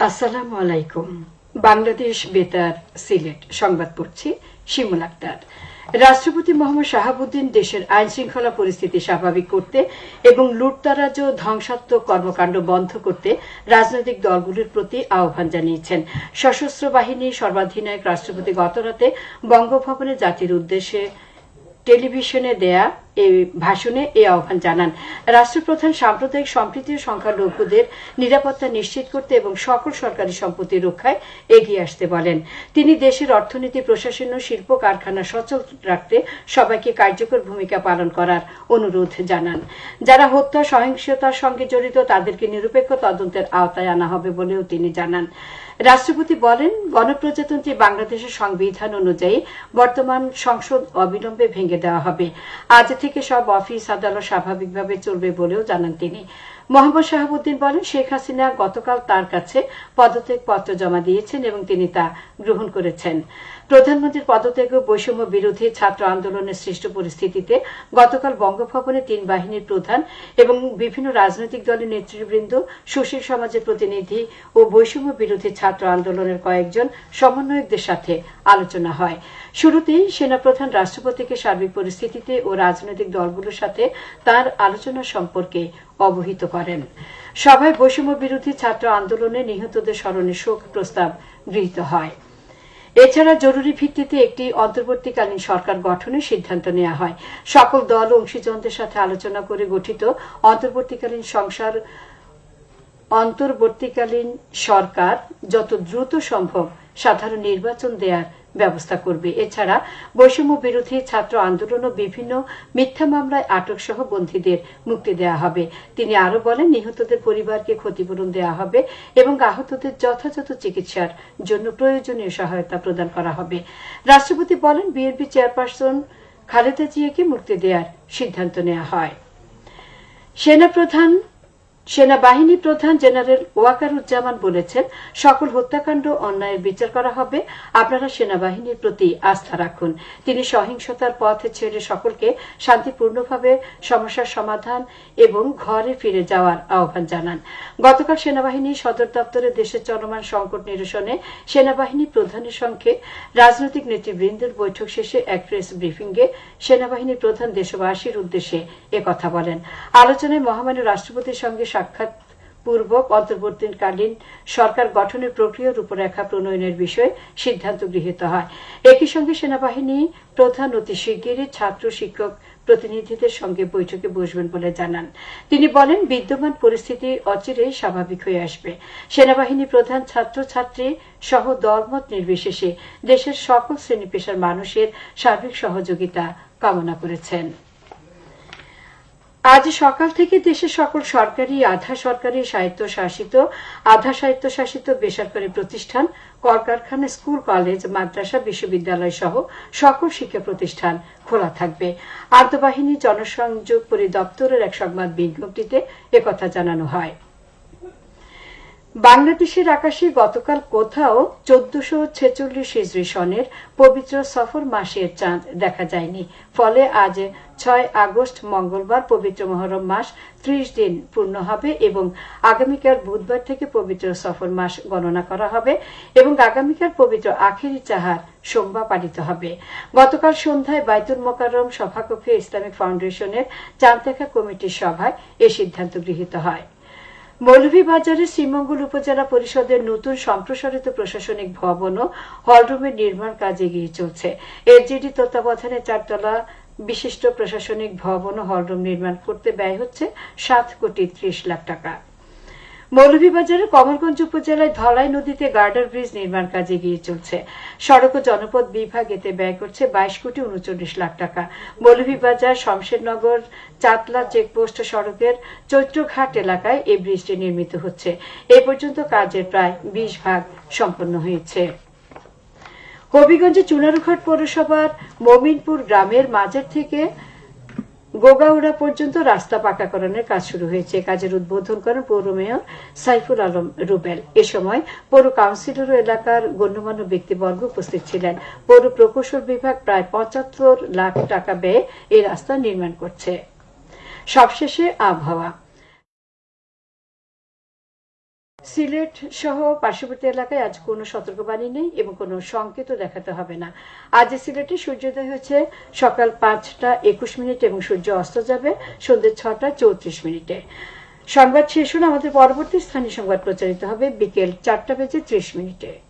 আসসালামু আলাইকুম। বাংলাদেশ বেতার সিলেট সংবাদ পড়ছি শিমুল আক্তার। রাষ্ট্রপতি মোহাম্মদ শাহাবুদ্দিন দেশের আইন শৃঙ্খলা পরিস্থিতি স্বাভাবিক করতে এবং লুটতরাজ ও ধ্বংসাত্মক কর্মকাণ্ড বন্ধ করতে রাজনৈতিক দলগুলির প্রতি আহ্বান জানিয়েছেন। সশস্ত্র বাহিনীর সর্বাধিনায়ক রাষ্ট্রপতি গতরাতে বঙ্গভবনে জাতির উদ্দেশ্যে টেলিভিশনে দেয়া এই ভাষণে এই আহ্বান জানান। রাষ্ট্রপ্রধান সাম্প্রদায়িক সম্প্রীতি ও সংখ্যালঘুদের নিরাপত্তা নিশ্চিত করতে এবং সকল সরকারি সম্পত্তি রক্ষায় এগিয়ে আসতে বলেন। তিনি দেশের অর্থনীতি, প্রশাসন ও শিল্প কারখানা সচল রাখতে সবাইকে কার্যকর ভূমিকা পালন করার অনুরোধ জানান। যারা হত্যা সহিংসতার সঙ্গে জড়িত তাদেরকে নিরপেক্ষ তদন্তের আওতায় আনা হবে বলেও তিনি জানান। রাষ্ট্রপতি বলেন, গণপ্রজাতন্ত্রী বাংলাদেশের সংবিধান অনুযায়ী বর্তমান সংসদ অবিলম্বে ভেঙে দেওয়া হবে। আজ থেকে সব অফিস আদালত স্বাভাবিকভাবে চলবে বলেও জানান তিনি। মোহাম্মদ শাহাবুদ্দিন বলেন, শেখ হাসিনা গতকাল তার কাছে পদত্যাগ পত্র জমা দিয়েছেন এবং তিনি তা গ্রহণ করেছেন। প্রধানমন্ত্রীর পদত্যাগ ও বৈষম্য বিরোধী ছাত্র আন্দোলনের সৃষ্ট পরিস্থিতিতে গতকাল বঙ্গভবনে তিন বাহিনীর প্রধান এবং বিভিন্ন রাজনৈতিক দলের নেতৃবৃন্দ, সুশীল সমাজের প্রতিনিধি ও বৈষম্য বিরোধী ছাত্র আন্দোলনের কয়েকজন সমন্বয়কদের সাথে আলোচনা হয়। শুরুতেই সেনাপ্রধান রাষ্ট্রপতিকে সার্বিক পরিস্থিতিতে ও রাজনৈতিক দলগুলোর সাথে তার আলোচনা সম্পর্কে অবহিত করেন। সভায় বৈষম্য বিরোধী ছাত্র আন্দোলনে নিহতদের স্মরণে শোক প্রস্তাব গৃহীত হয়। এছাড়া জরুরি ভিত্তিতে একটি অন্তর্বর্তীকালীন সরকার গঠনের সিদ্ধান্ত নেওয়া হয়। সকল দল ও অংশীজনদের সাথে আলোচনা করে গঠিত অন্তর্বর্তীকালীন সরকার যত দ্রুত সম্ভব সাধারণ নির্বাচন দেওয়ার ব্যবস্থা করবে। এছাড়া বৈষম্য বিরোধী ছাত্র আন্দোলন ও বিভিন্ন মিথ্যা মামলায় আটক সহ বন্দীদের মুক্তি দেওয়া হবে। তিনি আরো বলেন, নিহতদের পরিবারকে ক্ষতিপূরণ দেওয়া হবে এবং আহতদের যথাযথ চিকিৎসার জন্য প্রয়োজনীয় সহায়তা প্রদান করা হবে। রাষ্ট্রপতি বলেন, বিএনপি চেয়ারপারসন খালেদা জিয়াকে মুক্তি দেওয়ার সিদ্ধান্ত নেওয়া হয়। সেনাবাহিনী প্রধান জেনারেল ওয়াকারুজ্জামান বলেছেন, সকল হত্যাকাণ্ড অন্যায়ের বিচার করা হবে। আপনারা সেনাবাহিনীর প্রতি আস্থা রাখুন। তিনি সহিংসতার পথ ছেড়ে সকলকে শান্তিপূর্ণভাবে সমস্যার সমাধান এবং ঘরে ফিরে যাওয়ার আহ্বান জানান। গতকাল সেনাবাহিনীর সদর দপ্তরে দেশের চলমান সংকট নিরসনে সেনাবাহিনী প্রধানের সঙ্গে রাজনৈতিক নেতৃবৃন্দের বৈঠক শেষে এক প্রেস ব্রিফিংয়ে সেনাবাহিনী প্রধান দেশবাসীর উদ্দেশ্যে একথা বলেন। আলোচনায় মহামান্য রাষ্ট্রপতির সঙ্গে সাক্ষাৎ পূর্বক অন্তর্বর্তীকালীন সরকার গঠনের প্রক্রিয়া রূপরেখা প্রণয়নের বিষয়ে সিদ্ধান্ত গৃহীত হয়। একই সঙ্গে সেনাবাহিনী প্রধান অতি শিগগিরই ছাত্র শিক্ষক প্রতিনিধিদের সঙ্গে বৈঠকে বসবেন বলে জানান। তিনি বলেন, বিদ্যমান পরিস্থিতি অচিরেই স্বাভাবিক হয়ে আসবে। সেনাবাহিনী প্রধান ছাত্রছাত্রী সহ দলমত নির্বিশেষে দেশের সকল শ্রেণী পেশার মানুষের সার্বিক সহযোগিতা কামনা করেছেন। আজ সকাল থেকে দেশের সকল সরকারি, আধা সরকারি, স্বায়ত্তশাসিত, আধা স্বায়ত্তশাসিত বেসরকারি প্রতিষ্ঠান, কলকারখানা, স্কুল, কলেজ, মাদ্রাসা, বিশ্ববিদ্যালয় সহ সকল শিক্ষা প্রতিষ্ঠান খোলা থাকবে। আন্তঃবাহিনী জনসংযোগ পরিদপ্তরের এক সংবাদ বিজ্ঞপ্তিতে একথা জানানো হয়। বাংলাদেশের আকাশে গতকাল কোথাও 1446 হিজরি সনের পবিত্র সফর মাসের চাঁদ দেখা যায়নি। ফলে আজ 6 আগস্ট মঙ্গলবার পবিত্র মহরম মাস 30 দিন পূর্ণ হবে এবং আগামীকাল বুধবার থেকে পবিত্র সফর মাস গণনা করা হবে এবং আগামীকাল পবিত্র আখেরি চাহার সোমবার পালিত হবে। গতকাল সন্ধ্যায় বাইতুল মোকাররম সভাকক্ষে ইসলামিক ফাউন্ডেশনের চাঁদ দেখা কমিটির সভায় এ সিদ্ধান্ত গৃহীত হয়। মৌলভীবাজারের শ্রীমঙ্গল উপজেলা পরিষদের নতুন সম্প্রসারিত প্রশাসনিক ভবন ও হলরুমের নির্মাণ কাজ এগিয়ে চলছে। এলজিডি তত্ত্বাবধানে 4 তলা বিশিষ্ট প্রশাসনিক ভবন ও হলরুম নির্মাণ করতে ব্যয় হচ্ছে 7,30,00,000 টাকা। মৌলভীবাজারের কমলগঞ্জ উপজেলায় ধলাই নদীতে গার্ডার ব্রিজ নির্মাণ কাজ এগিয়ে চলছে। সড়ক ও জনপথ বিভাগ এতে ব্যয় করছে 22,39,00,000 টাকা। মৌলভীবাজার শমশেরনগর চাতলা চেকপোস্ট সড়কের চৈত্রঘাট এলাকায় এই ব্রিজটি নির্মিত হচ্ছে। এ পর্যন্ত কাজের প্রায় 20 ভাগ সম্পন্ন হয়েছে। হবিগঞ্জে চুনারুঘাট পৌরসভার মমিনপুর গ্রামের মাঝের থেকে গোগাউড়া পর্যন্ত রাস্তা পাকাকরণের কাজ শুরু হয়েছে। কাজের উদ্বোধন করেন পৌর মেয়র সাইফুল আলম রুবেল। এ সময় পৌর কাউন্সিলর ও এলাকার গণ্যমান্য ব্যক্তিবর্গ উপস্থিত ছিলেন। পৌর প্রকৌশল বিভাগ প্রায় 75 লাখ টাকা ব্যয়ে এই রাস্তা নির্মাণ করছে। সবশেষে আবহাওয়া। সিলেট সহ পার্শ্ববর্তী এলাকায় আজ কোনো সতর্কবাণী নেই এবং কোনো সংকেতও দেখাতে হবে না। আজ সিলেটে সূর্যোদয় হচ্ছে সকাল 5:21 এবং সূর্য অস্ত যাবে সন্ধ্যে 6:34। সংবাদ শেষ হলে আমাদের পরবর্তী স্থানীয় সংবাদ প্রচারিত হবে বিকেল 4:30।